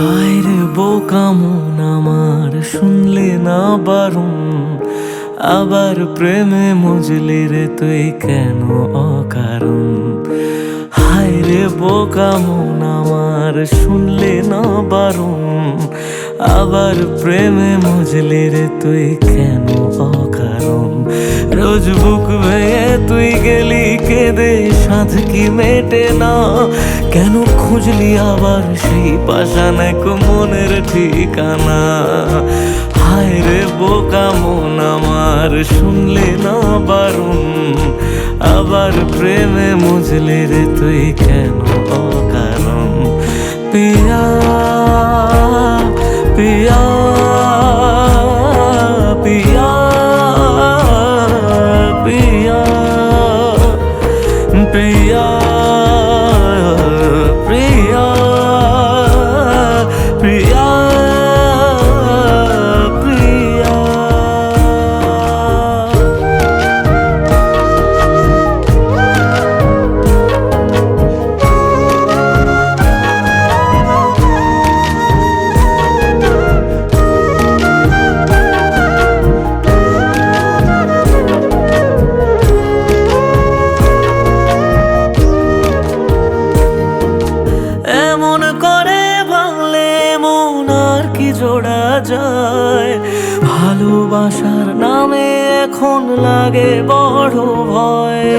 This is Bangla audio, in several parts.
হায় রে বোকা মন আমার, শুনলে না বারণ, আবার প্রেমে মজলি রে তুই কেন অকারণ। হায় রে বোকা মন আমার, শুনলে না বারণ, আবার প্রেমে মজলি রে তুই কেন অকারণ। রোজ বুক ভেঙে তুই গেলি কেঁদে, সাধ কি মেটে না, কেন খুঁজলি আবার সেই পাষাণ এক মনের ঠিকানা। হায় রে বোকা মন আমার, শুনলে না বারণ, আবার প্রেমে মজলে রে তুই কেন অকারণ। পিয়া পিয়া পিয়া পিয়া পিয়া প্রিয়া প্রিয়া প্রিয়া। এমন করে ভাঙলে মন আর কি জোড়া যায়, ভালোবাসার নামে এখন লাগে বড় ভয়।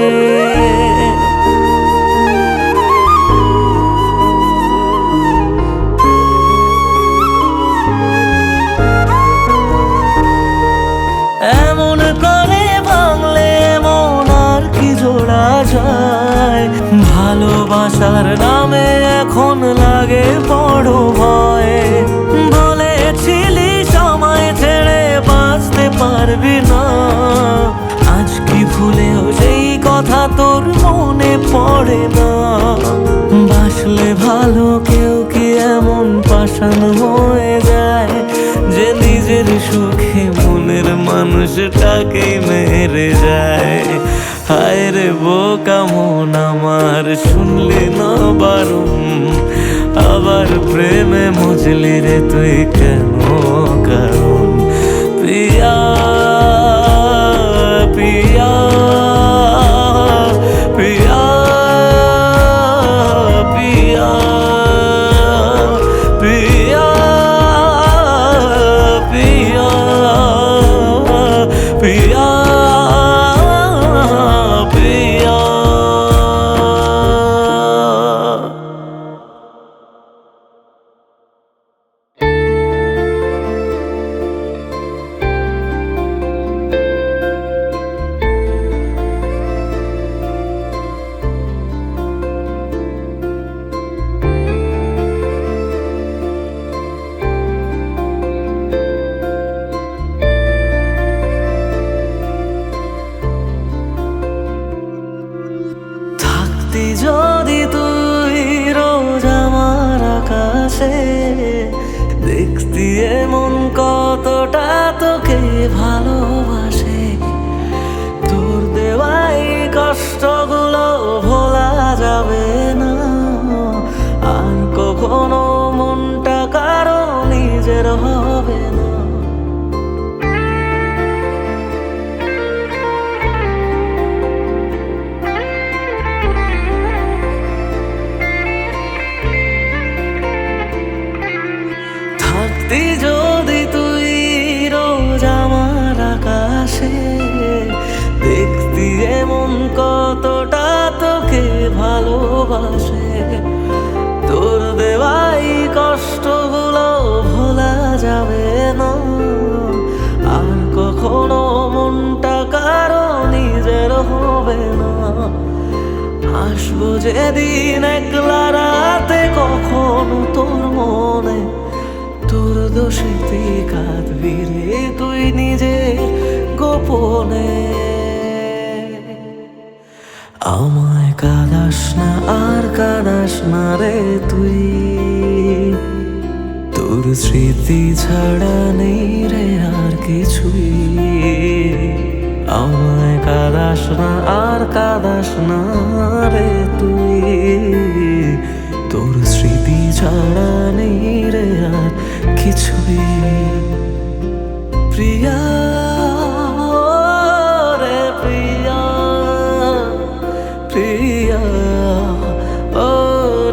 এমন করে ভাঙলে মন আর কি জোড়া যায়, ভালোবাসার নামে এখন লাগে বড় ভয়। বলেছিলি সময় ছেড়ে বাঁচতে পারবি না, আজ কি ভুলেও সেই কথা তোর মনে পড়ে না। বাসলে ভালো কেউ কি এমন পাষাণ হয়ে যায়, যে নিজের সুখে মনের মানুষটাকেই মেরে যায়। হায় রে বোকা মন আমার, শুনলে না বারণ, আবার প্রেমে মজলি রে তুই কেন কারণ। পিয়া পিয়া পিয়া পিয়া পিয়া পিয়া পিয়া পিয়া। থাকতি যদি তুই রোজ আমার আকাশে, দেখতি এমন কতটা তোকে ভালোবাসে। তোর দেওয়াই কষ্টগুলো ভোলা যাবে না, আর কখনো মনটা কারো নিজের হবে না। থাকতি যদি তুই রোজ আমার আকাশে, দেখতি এমন কতটা তোকে ভালোবাসে। তোর দেওয়াই কষ্টগুলো ভোলা যাবে না, আর কখনো মনটা কারো নিজের হবে না। আসবো যেদিন একলা রাতে কখনো তোর মনে, তোর দোষেতে কাঁদবি রে তুই নিজের গোপনে। আমায় কাঁদাস না আর কাঁদাস না রে তুই, তোর স্মৃতি ছাড়া নেই রে আর কিছুই। আমায় কাঁদাস না আর কাঁদাস না রে তুই, তোর স্মৃতি ছাড়া নেই রে আর কিছুই। প্রিয়া রে প্রিয়া, প্রিয়া ও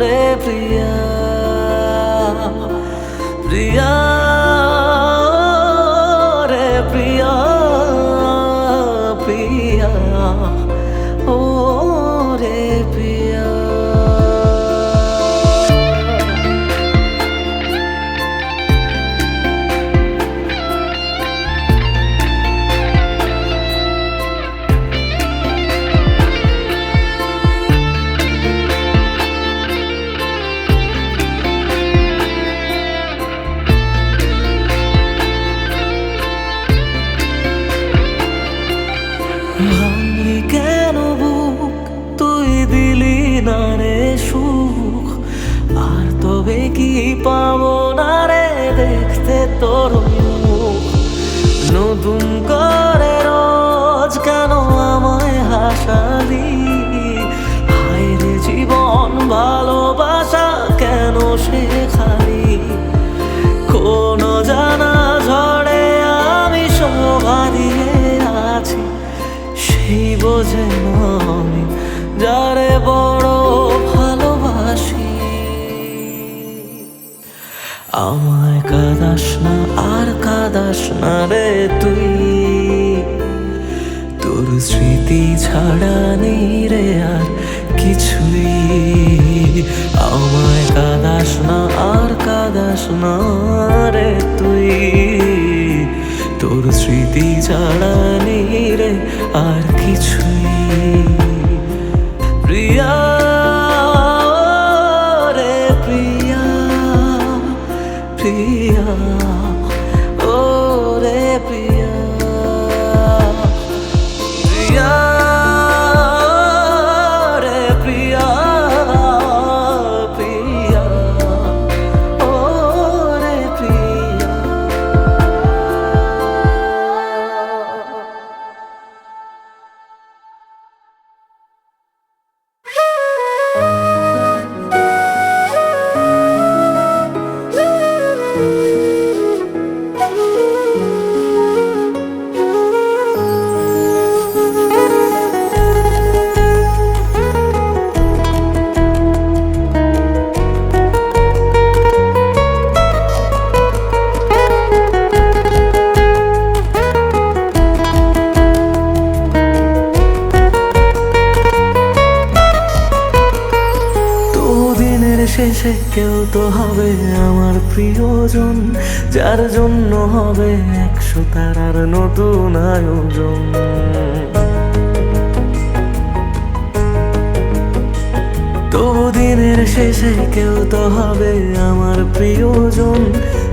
রে প্রিয়া, প্রিয়া রে প্রিয়া, প্রিয়া ও রে প্রিয়া। ভাঙলি কেন বুক, তুই দিলি না রে সুখ, আর তবে কি পাবো না রে দেখতে তোর মুখ। নতুন করে রোজ কেন আমায় হাসালি, হায় রে জীবন ভালোবাসা কেন শেখালি। কোন জানা ঝড়ে আমি শোভা দিয়ে আছি, সেই বোঝে না আমি যারে বড় ভালোবাসি। আমায় কাঁদাস না আর কাঁদাস না রে তুই, তোর স্মৃতি ছাড়া নেই রে আর কিছুই। আমায় কাঁদাস না আর কাঁদাস না রে তুই, তোর স্মৃতি ছাড়া নেই রে আর কিছুই। প্রিয়া রে প্রিয়া, প্রিয়া ও রে প্রিয়া, প্রিয়া রে প্রিয়া, প্রিয়া ও রে প্রিয়া। শেষে কেউ তো হবে আমার প্রিয়জন, যার জন্য হবে 100 তারার নতুন আয়োজন। তবু দিনের শেষে কেউ তো হবে আমার প্রিয়জন,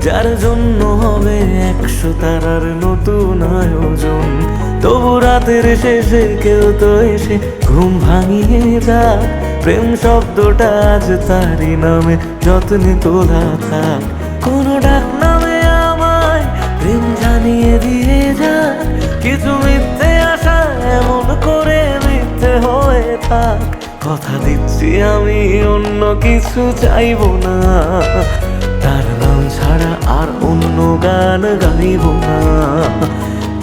যার জন্য হবে 100 তারার নতুন আয়োজন। তবু রাতের শেষে কেউ তো এসে ঘুম ভাঙিয়ে যাক, প্রেম শব্দটা আজ তারই নামে যত্নে তোলা থাক। কোনো ডাক নামে আমায় প্রেম জানিয়ে দিয়ে যাক, কিছু মিথ্যে আশা এমন করে মিথ্যে হয়ে থাক। কথা দিচ্ছি আমি অন্য কিছু চাইবো না, তার নাম ছাড়া আর অন্য গান গাইব না।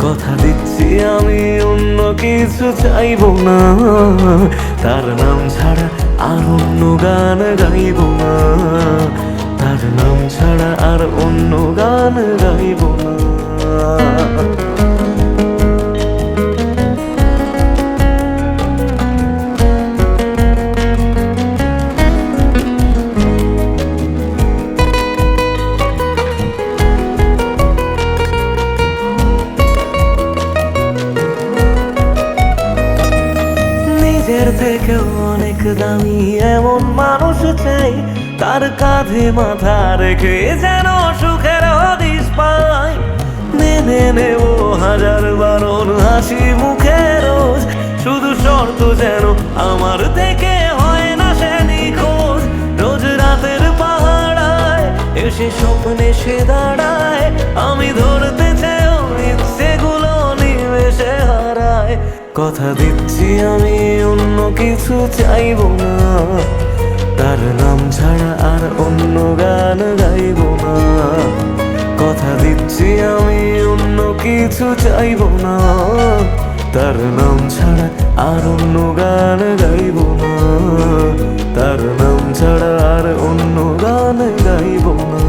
কথা দিচ্ছি আমি অন্য কিছু চাইবো না, তার নাম ছাড়া আর অন্য গান গাইব না। তার নাম ছাড়া আর অন্য গান গাইব না। নিজের থেকেও অনেক দামি এমন মানুষ চাই, তার কাঁধে মাথা রেখে যেন সুখের হদিস পাই। মেনে নেব হাজার বারণ হাসি মুখে রোজ, শুধু শর্ত যেন আমার থেকে হয় না সে নিখোঁজ। রোজ রাতের পাহাড়ায় এসে স্বপ্নে সে দাঁড়ায়, আমি ধরতে চেয়েও ইচ্ছেগুলো নিমেষে হারায়। কথা দিচ্ছি আমি অন্য কিছু চাইবো না, তার নাম ছাড়া আর অন্য গান গাইব না। কথা দিচ্ছি আমি অন্য কিছু চাইব না। তার নাম ছাড়া আর অন্য গান গাইব না। তার নাম ছাড়া আর অন্য গান গাইব না।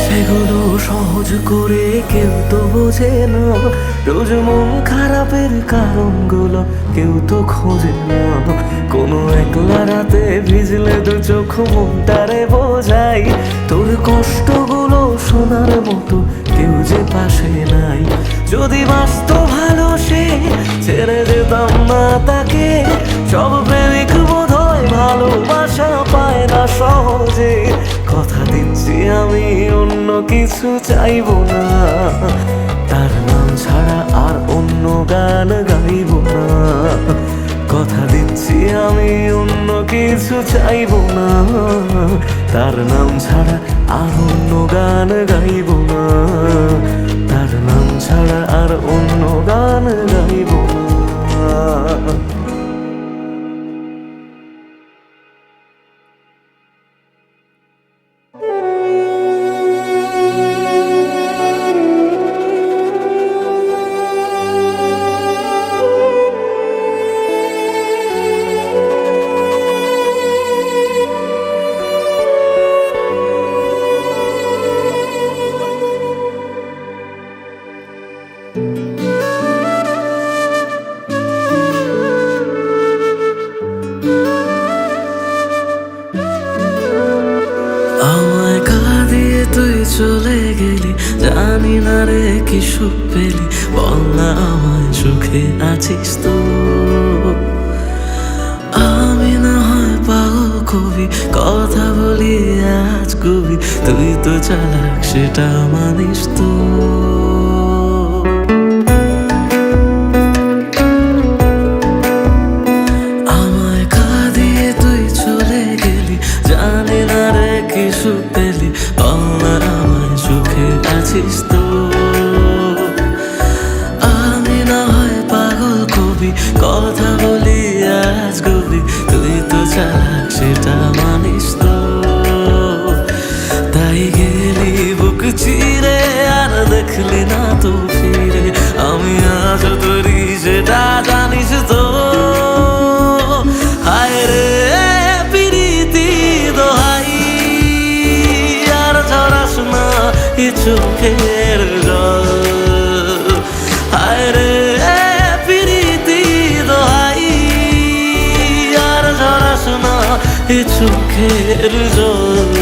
সেগুলো সহজ করে কেউ তো বোঝে না। রোজ মন খারাপের কারণগুলো কেউ তো খোঁজে না। কোনো একলা রাতে ভিজলে দু চোখ মনটারে বোঝাই। তোর কষ্টগুলো শোনার মতো কেউ যে পাশে নাই। যদি বাঁচত ভালো সে ছেড়ে যেতাম না তাকে। সব প্রেমিক বোধহয় ভালোবাসা পায় না সহজে। কথা দিচ্ছি আমি অন্য কিছু চাইব না। তার নাম ছাড়া আর অন্য গান গাইব না। কথা দিচ্ছি আমি অন্য কিছু চাইব না। তার নাম ছাড়া আর অন্য গান গাইব না। তার নাম ছাড়া আর অন্য গান গাইব না। আমায় কাঁদিয়ে তুই চলে গেলি, জানি না রে কি সুখ পেলি। বল না আমায় সুখে আছিস তো। আমি না হয় পাগল কবি, কথা বলি আজ কবি। তুই তো চালাক সেটা মানিস তো। আমায় কাঁদিয়ে তুই চলে গেলি, জানি না রে কি সুখ পেলি। বল না আমায় সুখে আছিস তো। আমি না হয় পাগল কবি, কথা বলি আজ কবি। তুই তো চালাক সেটা মানিস তো। তাই গেলি বুক চিরে আর দেখলি না তো ফিরে। আমি আজ তোরি সেটা জানিস তো। হায় রে প্রীতি দোহাই, আর ঝরাস না এ চোখের জল। হায় রে প্রীতি দোহাই, আর ঝরাস না এ চোখের জল।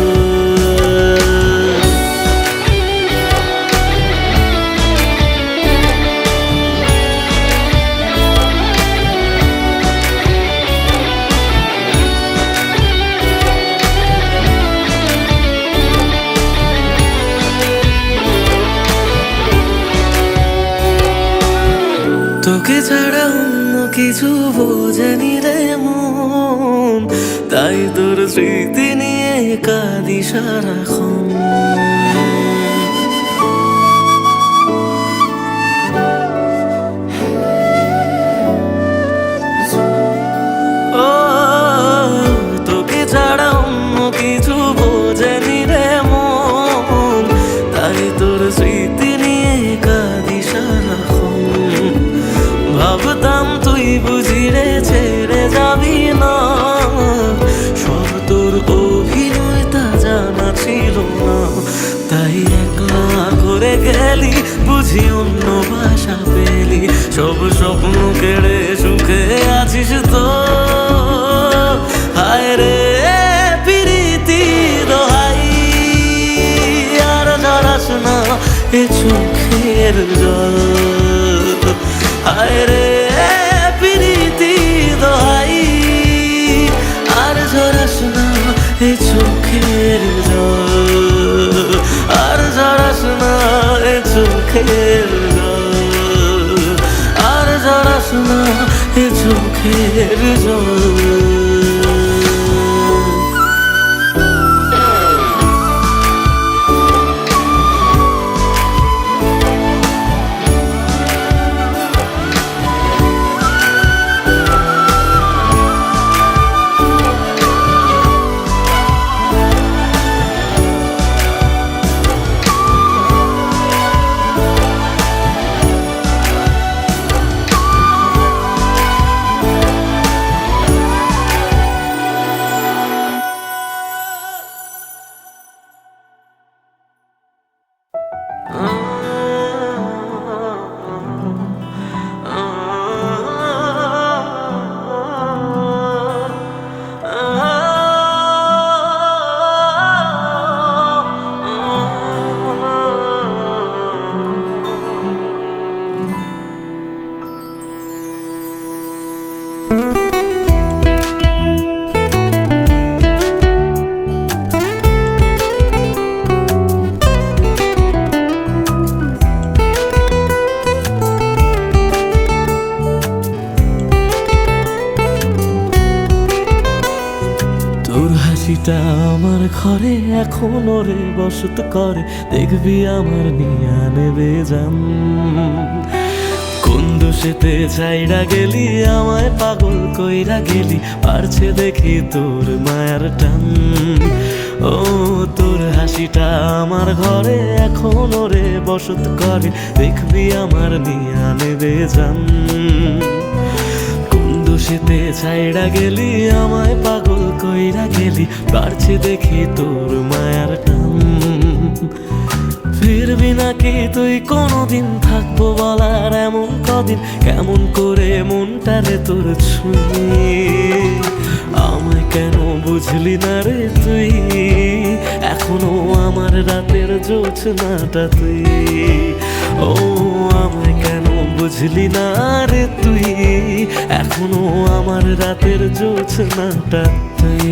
তোকে ছাড়া অন্য কিছু বোঝেনি রে মন। তাই তোর স্মৃতি নিয়ে কাঁদি সারাক্ষণ। ও তোকে ছাড়া অন্য কিছু বোঝেনি রে মন। তাই তোর স্মৃতি নিয়ে কাঁদি সারাক্ষণ। ভাবতাম তুই বুঝি রে ছেড়ে যাবি না। সব তোর অভিনয় তা জানা ছিল না। তাই একলা করে গেলি, বুঝি অন্য ভাষা পেলি। সব স্বপ্ন কেড়ে সুখে আছিস তো। হায় রে প্রীতি দোহাই, আর ঝরাস না এ চোখের জল। হায় রে জল, আর জড়াস না এ চোখের জল। তোর হাসিটা আমার ঘরে এখনো রে বসত করে, দেখবি আমার নিয়া নেবে জান। কোন দোষেতে চাইরা গেলি আমায় পাগল কইরা গেলি, পারছে দেখি তোর মায়ার টান। ও তোর হাসিটা আমার ঘরে এখনো রে বসত করে, দেখবি আমার নিয়া নেবে জান। দোষেতে ছাইড়া গেলি আমায় পাগল কইরা গেলি, পারছি দেখি তোর মায়ার টান। ফিরবি নাকি তুই কোনদিন, থাকবো বলার এমন কদিন, কেমন করে মনটারে তোর ছুঁয়ে। আমায় কেন বুঝলি না রে তুই, এখনো আমার রাতের জোছনাটা তুই। ও আমায় কেন বুঝলি না রে তুই, এখনো আমার রাতের জোছনাটা তুই।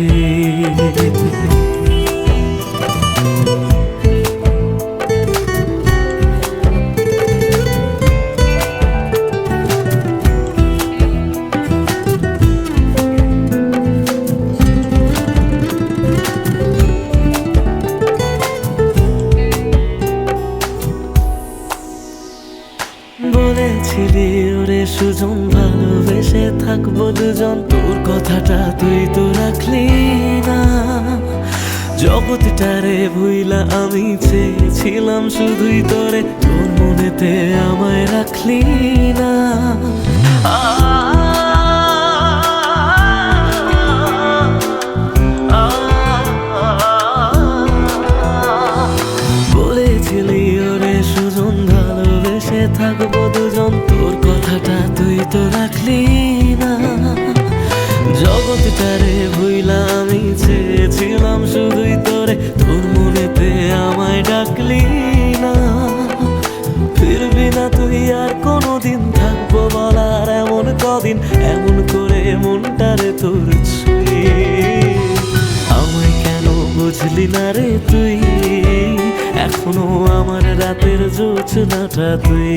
বলেছিলি ওরে সুজন ভালোবেসে থাকবো দুজন, তোর কথাটা তুই তো রাখলি না। জগৎটারে ভুইলা আমি চেয়েছিলাম শুধুই তোরে, তোর মনেতে আমায় রাখলি না। বলেছিলি ওরে সুজন ভালোবেসে থাকবো দুজন, তোর কথাটা তুই তো রাখলি না। জগৎটারে ভুইলা আমি চেয়েছিলাম শুধুই তোরে, তোর মনেতে আমায় ডাকলি না। ফিরবি না তুই আর কোনোদিন, থাকবো বলার এমন কদিন, এমন করে মনটারে তোর ছুঁয়ে। আমায় কেন বুঝলি না রে তুই, এখনো আমার রাতের জোছনাটা তুই।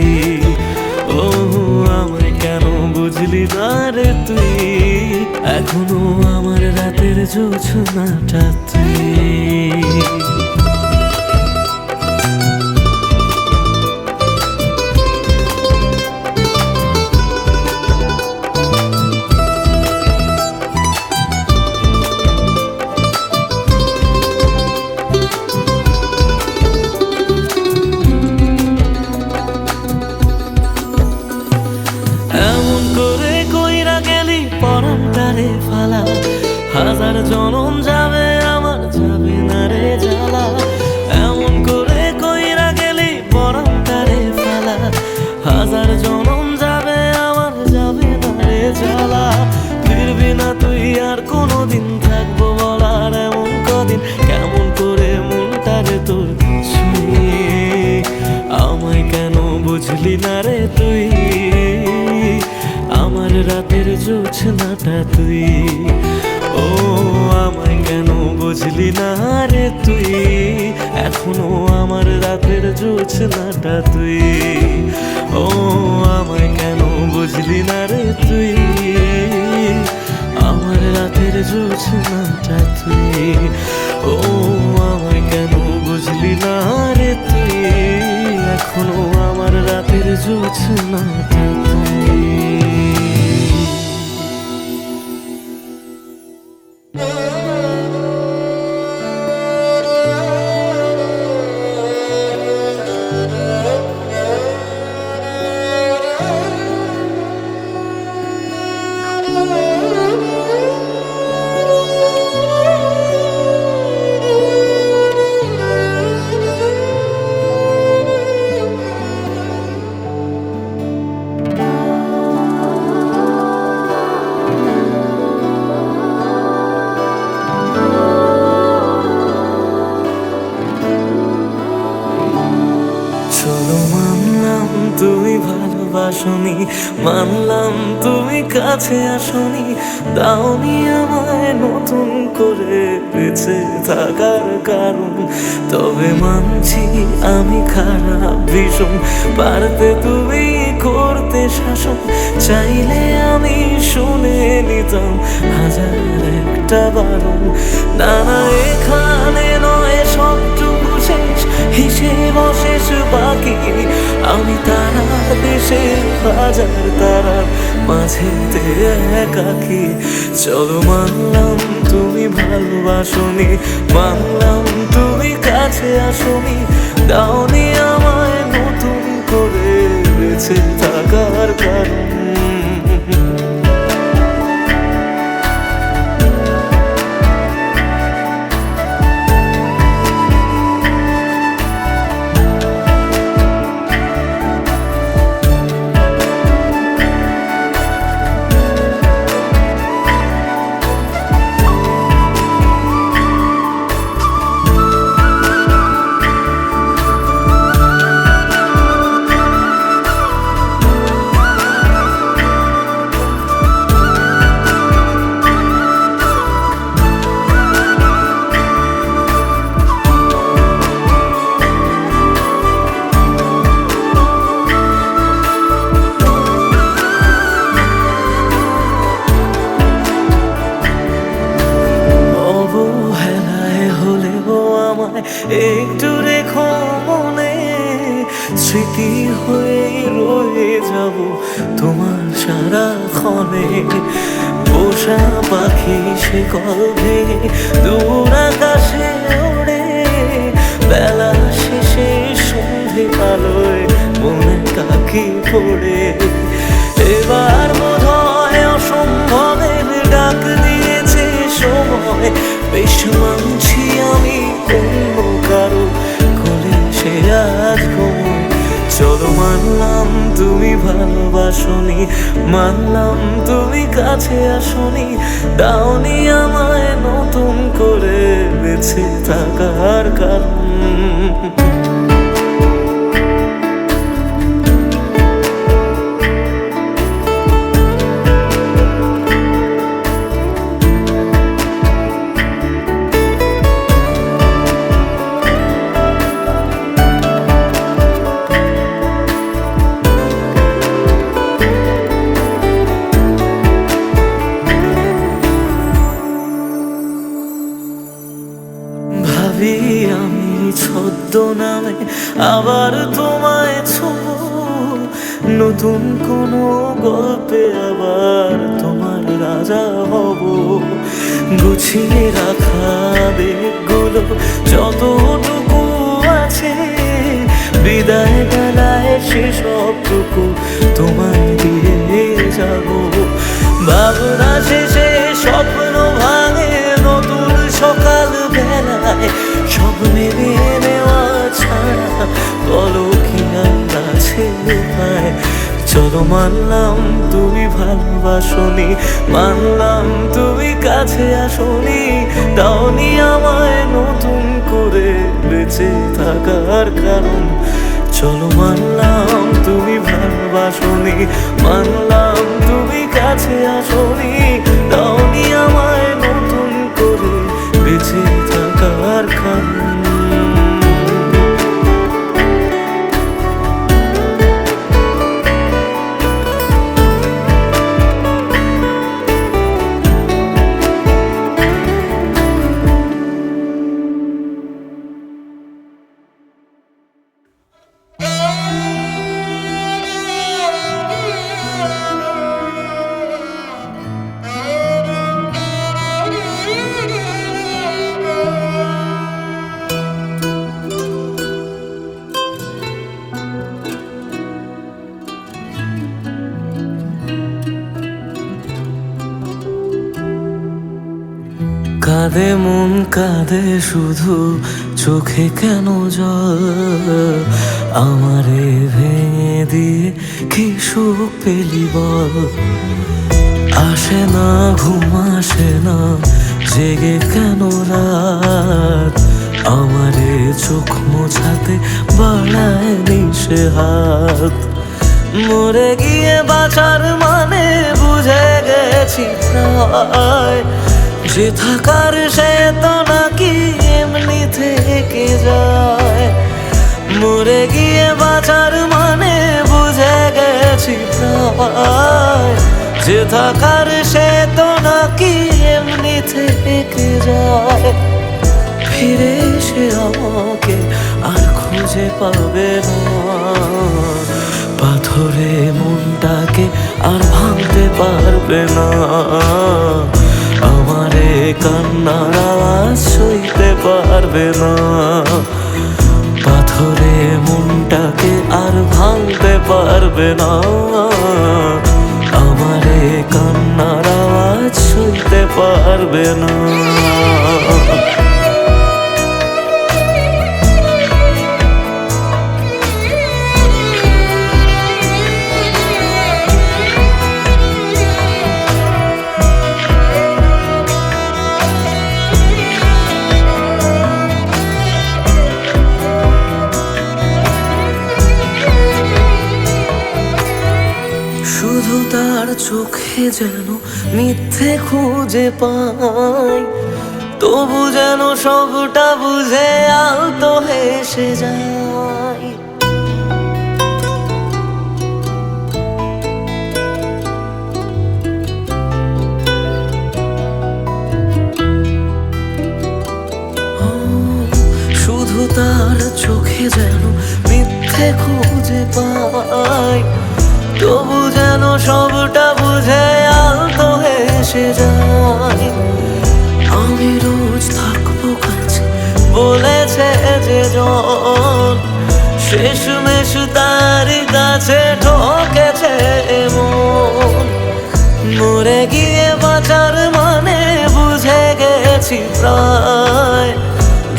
ও আমায় কেন বুঝলি না রে তুই, এখনো আমার রাতের জোছনাটা তুই। পরাণটারে ফালা, হাজার জনম যাবে আমার যাবে না রে জ্বালা। এমন করে কইরা গেলি পরাণটারে ফালা, হাজার জনম যাবে আমার যাবে না রে জ্বালা। ফিরবি না তুই আর কোনোদিন, থাকবো বলার এমন কদিন, কেমন করে মনটারে তোর ছুঁয়ে। আমায় কেন বুঝলি না রে তুই, আমার রাতের জোছনাটা তুই। ও আমায় কেন বুঝলি না রে তুই, এখনো আমার রাতের জোছনাটা তুই। ও আমায় কেন বুঝলি না রে তুই, আমার রাতের জোছনাটা তুই। ও আমায় কেন বুঝলি না রে তুই, এখনো আমার রাতের জোছনাটা তুই। চলো মানলাম তুমি ভালোবাসনি, মানলাম তুমি কাছে আসনি, দাওনি আমায় নতুন করে বেঁচে থাকার কারণ। তবে মানছি আমি খারাপ ভীষণ, পারতে তুমি করতে শাসন, চাইলে আমি শুনে নিতাম হাজার একটা বারণ। না না এখানে নয় সবটুকু শেষ, হিসেব শেষ বাকি, আমি তারা দেশে হাজার তারার মাঝেতে একাকি। চলো মানলাম তুমি ভালোবাসনি, মানলাম তুমি কাছে আসনি, দাওনি আমায় নতুন করে বেঁচে থাকার কারণ। একটু রেখো মনে, স্মৃতি হয়ে রয়ে যাব তোমার সারাক্ষণে। পোষা পাখি সে কবে দূর আকাশে ওড়ে, বেলা শেষে সন্ধে আলোয় মনে কাকি পড়ে। এবার বোধহয় অসম্ভবের ডাক দিয়েছে সময়, বেশ মানছি আমি অন্য কারো কোলে সে আজ ঘুমোয়। চলো মানলাম তুমি ভালোবাসনি, মানলাম তুমি কাছে আসনি, দাওনি আমায় নতুন করে বেঁচে থাকার কারণ। ভাবি আমি ছদ্মনামে আবার তোমায় ছোঁব, নতুন কোনো গল্পে আবার তোমার রাজা হব। গুছিয়ে রাখা বেগগুলো যতটুকু আছে, বিদায় বেলায় সেসবটুকু তোমায় দিয়ে যাব। ভাবনা শেষে স্বপ্ন ভাঙে নতুন সকাল বেলায়, সব মেনে নেওয়া ছাড়া বলো কি আর আছে উপায়। চলো মানলাম তুমি ভালোবাসনি, মানলাম তুমি কাছে আসনি, দাওনি আমায় নতুন করে বেঁচে থাকার কারণ। চলো মানলাম তুমি ভালোবাসনি, মানলাম তুমি কাছে আসনি, দাওনি আমায় নতুন করে কাঁদে মন কাঁদে শুধু, চোখে কেন জল? আমারে ভেঙে দিয়ে কি সুখ পেলি বল? আসে না ঘুম আসে না, জেগে কেন রাত? আমারে চোখ মোছাতে বাড়ায় নিশে হাত। মরে গিয়ে বাঁচার মানে বুঝে গেছি প্রায়, যে থাকার সে তো নাকি এমনি থেকে যায়। মরে গিয়ে বাঁচার মানে বুঝে গেছি প্রায়, যে থাকার সে তো নাকি এমনি থেকে যায়। ফিরে এসে আমাকে আর খুঁজে পাবে না, পাথরে মনটাকে আর ভাঙতে পারবে না। আমারে কান্নার আওয়াজ সইতে পারবে না, পাথরে মনটাকে আর ভাঙতে পারবে না। আমারে কান্নার আওয়াজ সইতে পারবে না। শুধু তার চোখে যেন মিথ্যে খুঁজে পাই, তবু যেন সবটা বুঝে আলতো হেসে যায়। শুধু তার চোখে যেন মিথ্যে খুঁজে পাই, তবু যেন সবটা বুঝে আলতো হেসে যায়। আমি রোজ থাকবো কাছে বলেছে যে জন, শেষমেশ তার কাছে ঠকেছে মন। মরে গিয়ে বাঁচার মানে বুঝে গেছি প্রায়,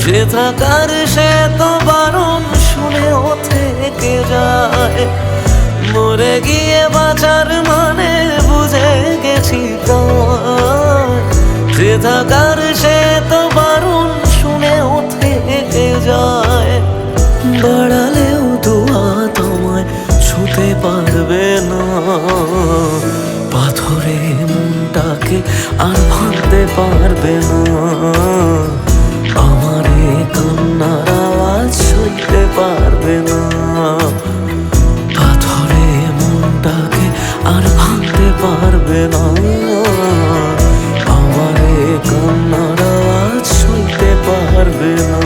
যে থাকার সে তো বারণ শুনেও থেকে যায়। মরে গিয়ে বাঁচার মানে বুঝে গেছি প্রায়, যে থাকার সে তো বারণ শুনেও থেকে যায়। বাড়ালেও দোয়া তোমায় ছুতে পারবে না, পাথরে মনটাকে আর ভাঙতে পারবে না। আমারে কান্নার আওয়াজ সইতে পারবে না, পাথরে মনটাকে আর ভাঙতে পারবে না। আমারে কান্নার আওয়াজ সইতে পারবে না।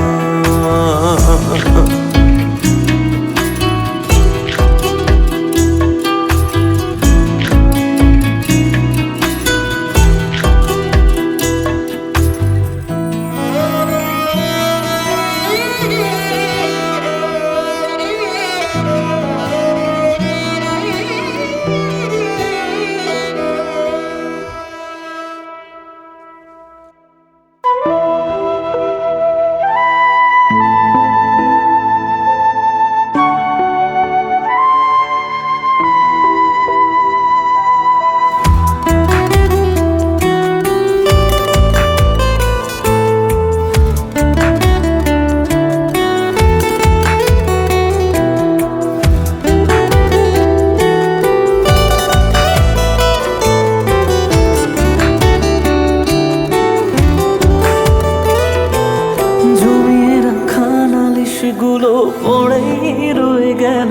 গুলো পড়েই রয়ে গেল,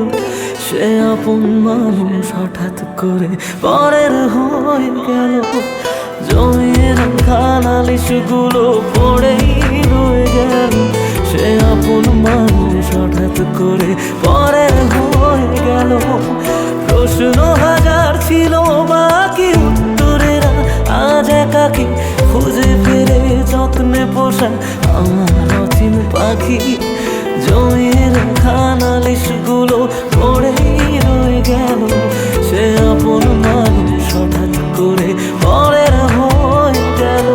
সে আপন মানুষ হঠাৎ করে পরের হয়ে গেল। জমিয়ে রাখা নালিশগুলো পড়েই রয়ে গেল, সে আপন মানুষ হঠাৎ করে পরের হয়ে গেল। প্রশ্ন হাজার ছিল বাকি, উত্তরেরা আজ একাকি খুঁজে ফেরে যত্নে পোষা আমার অচিন পাখি। জমিয়ে রাখা নালিশগুলো পড়েই রয়ে গেল, সে আপন মানুষ হঠাৎ করে পরের হয়ে গেল।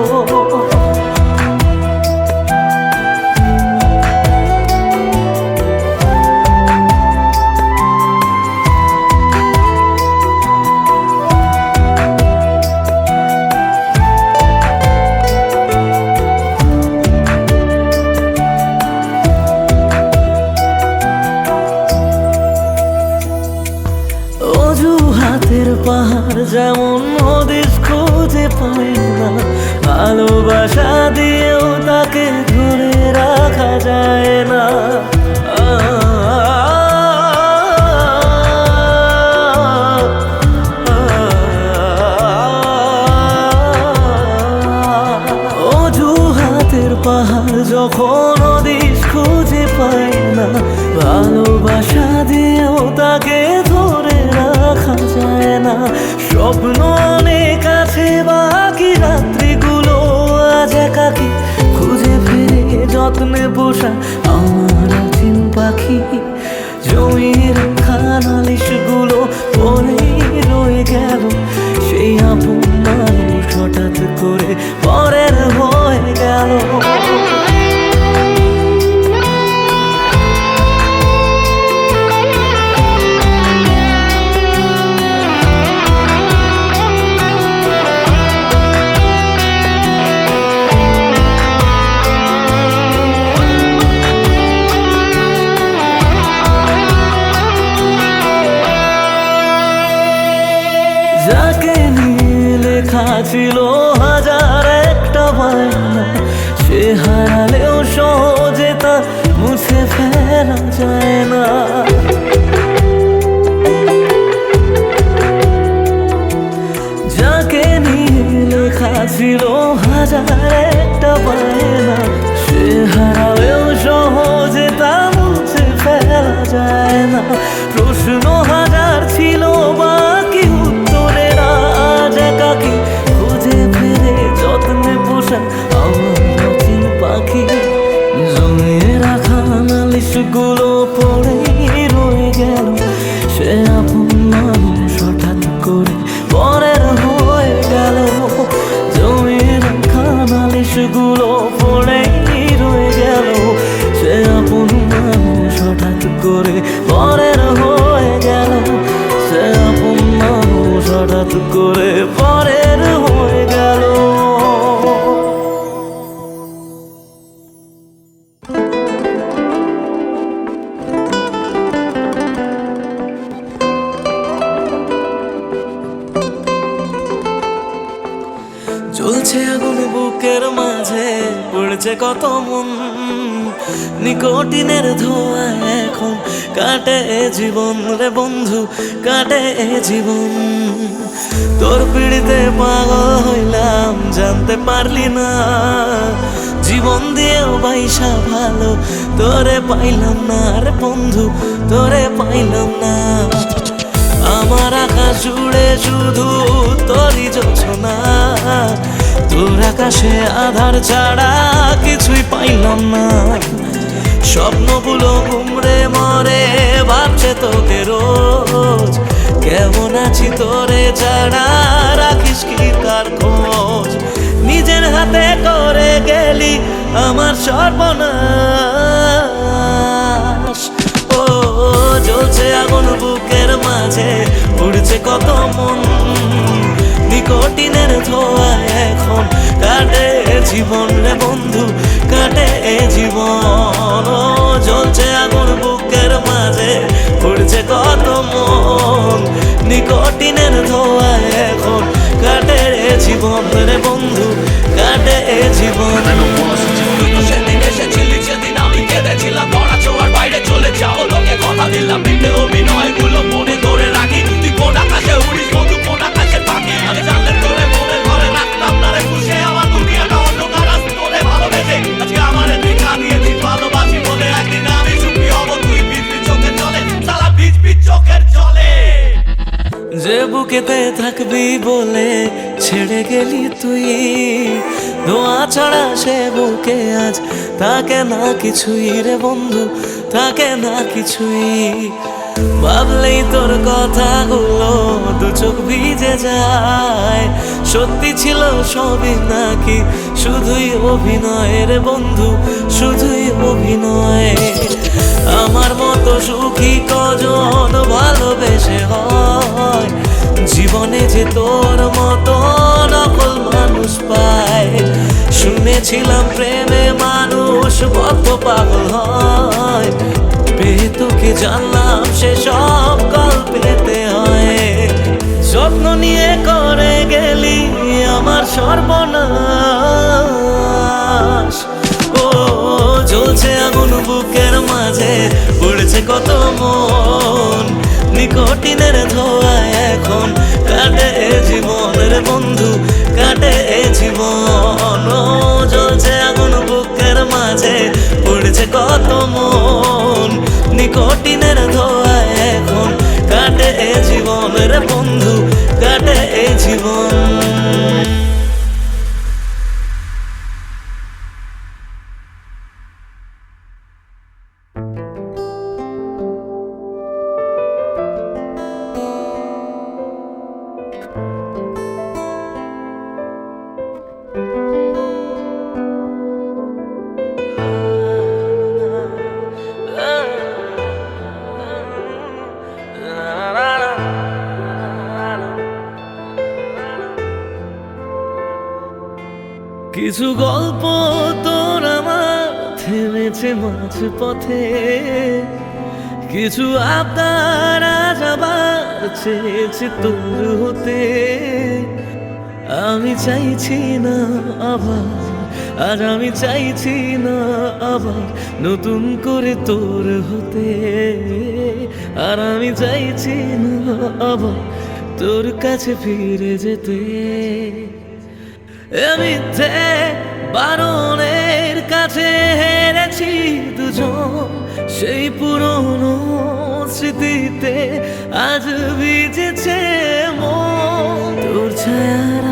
হাতের পাহাড় যেমন হদিস খুঁজে পায় না, ভালোবাসা দিয়েও তাকে ধরে রাখা যায় না। অজুহাতের পাহাড় যখন হদিস খুঁজে পায় না, ভালোবাসা দিয়েও তাকে ধরে রাখা যায় না। স্বপ্ন অনেক আছে, বাকি রাত্রিগুলো আজ একাকী, খুঁজে ফিরে যত্নে পোষা আমার চিন পাখি। জমির খানালিশগুলো পরেই রয়ে গেল, সেই আপন মানুষ হঠাৎ করে পরের হয়ে গেল। যাকে নিয়ে লেখা ছিল হাজার একটা বায়না, সে হারালেও সহজে তা মুছে ফেলা যায় না। যাকে নিয়ে লেখা ছিল হাজার একটা বায়না, সে হারালেও সহজে তা মুছে ফেলা যায় না। প্রশ্ন হাজার ছিল, বাকি উত্তরের আজ একাকী, খুঁজে ফিরে যত্নে পোষা আমার চিন পাখি। জমে রাখা নালিশগুলো পড়েই রয়ে গেল, সে আপন মানুষ হঠাৎ করে পরের হয়ে গেল। জমে রাখা নালিশগুলো পড়েই রয়ে গেল, সে আপন মানুষ হঠাৎ করে পরের হয়ে গেল। সে আপন মানুষ হঠাৎ করে পরের হয়ে গেল। জ্বলছে আগুন বুকের মাঝে, পড়ছে কত মন, নিকোটিনের ধোঁয়া এখন কাটে জীবন রে বন্ধু, কাটে জীবন। তোর পিড়িতে পাগল হইলাম, জানতে পারলি না, জীবন দিয়েও বাইসা ভালো তোরে পাইলাম না রে বন্ধু, তোরে পাইলাম না। আমার আকাশ জুড়ে শুধু তোরই জোছনা, তোর আকাশে আধার ছাড়া কিছুই পাইলাম না। স্বপ্নগুলো ঘুমরে মরে ভাবছে তোকে রোজ, কেমন আছি তোরে ছাড়া রাখিস কি তার খোঁজ। নিজের হাতে করে গেলি আমার সর্বনাশ। ও জ্বলছে আগুন বুকের মাঝে, উড়ছে কত মন, নিকোটিনের ধোঁয়া এখন কাটে জীবন রে বন্ধু, কাটে জীবন। ও জ্বলছে আগুন বুকের মাঝে, উড়ছে কত মন, নিকোটিনের ধোঁয়া এখন কাটে জীবন রে বন্ধু, কাটে জীবন। সেদিন এসেছিলি, সেদিন আমি কেঁদেছিলাম, ধরা ছোঁয়ার বাইরে চলে যাও লোকে কথা দিলাম, মিথ্যে অভিনয়গুলো মনে ধরে রাখি। তুই কোন আকাশে উড়িস বন্ধু, কোন আকাশে পাখি, আমি জানলে তোরে মনে ঘরে রাখতাম না রে খুশি। আমার দুনিয়াটা অন্ধকার, আজ তোরে ভালোবেসে আজকে আমার দেখা দিয়েছিস ভালোবাসি বলে। একদিন আমি সুখী হব, তুই ভিজবি চোখের জলে, সালা ভিজবি চোখের জলে। যে বুকেতে থাকবি বলে ছেড়ে গেলি তুই, ধোঁয়া ছাড়া সে বুকে আজ থাকে না কিছুই রে বন্ধু, থাকে না কিছুই। ভাবলেই তোর কথাগুলো দু চোখ ভিজে যায়, সত্যি ছিল সবই নাকি শুধুই অভিনয় রে বন্ধু, শুধুই অভিনয়। আমার মতো সুখী কজন ভালোবেসে হয়, জীবনে যে তোর মতো নকল মানুষ পায়। শুনেছিলাম প্রেমে মানুষ বদ্ধ পাগল হয়, পেয়ে তোকে জানলাম সে সব গল্পেতে হয়। নিয়ে করে গেলি আমার সর্বনাশ। ও জ্বলছে আগুন বুকের মাঝে, পড়েছে কত মন, নিকোটিনের ধোঁয়ায় এখন কাটে জীবনের বন্ধু, কাটে জীবন। ও জ্বলছে আগুন বুকের মাঝে, পড়েছে কত মন, নিকোটিনের ধোঁয়ায় এখন কাটে জীবনের বন্ধু, কাটে জীবন। কিছু গল্প তোর আমার থেমেছে মাঝ পথে, কিছু আবদার আজ আবার চেয়েছে তোর হতে। আমি চাইছি না আবার, আজ আমি চাইছি না আবার নতুন করে তোর হতে। আর আমি চাইছি না আবার তোর কাছে ফিরে যেতে। মিথ্যে বারণের কাছে হেরেছি দুজন, সেই পুরনো স্মৃতিতে আজ ভিজেছে মন। তোর ছায়ার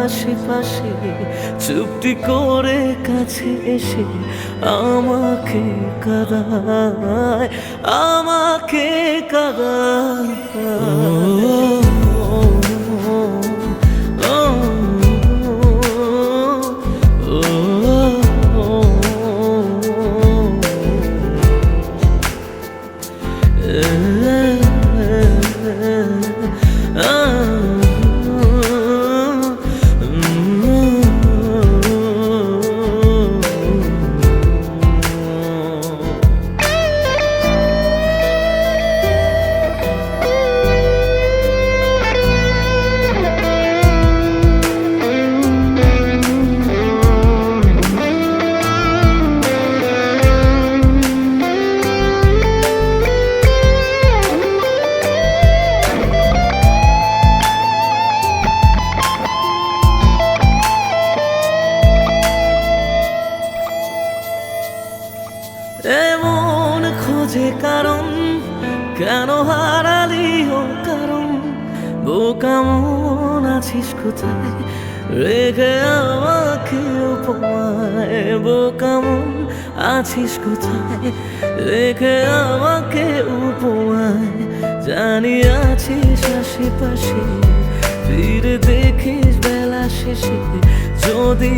আশেপাশে চুপটি করে কাছে এসে আমাকে কাঁদায়, আমাকে কাঁদায়। এমন খোঁজে কারণ, কেন হারালি ও কারণ, বোকা মন আছিস কোথায়, রেখে আমাকে উপমায়। বোকা মন আছিস কোথায়, রেখে আমাকে উপমায়। জানি আছিস আশেপাশে, ফিরে দেখিস বেলা শেষে যদি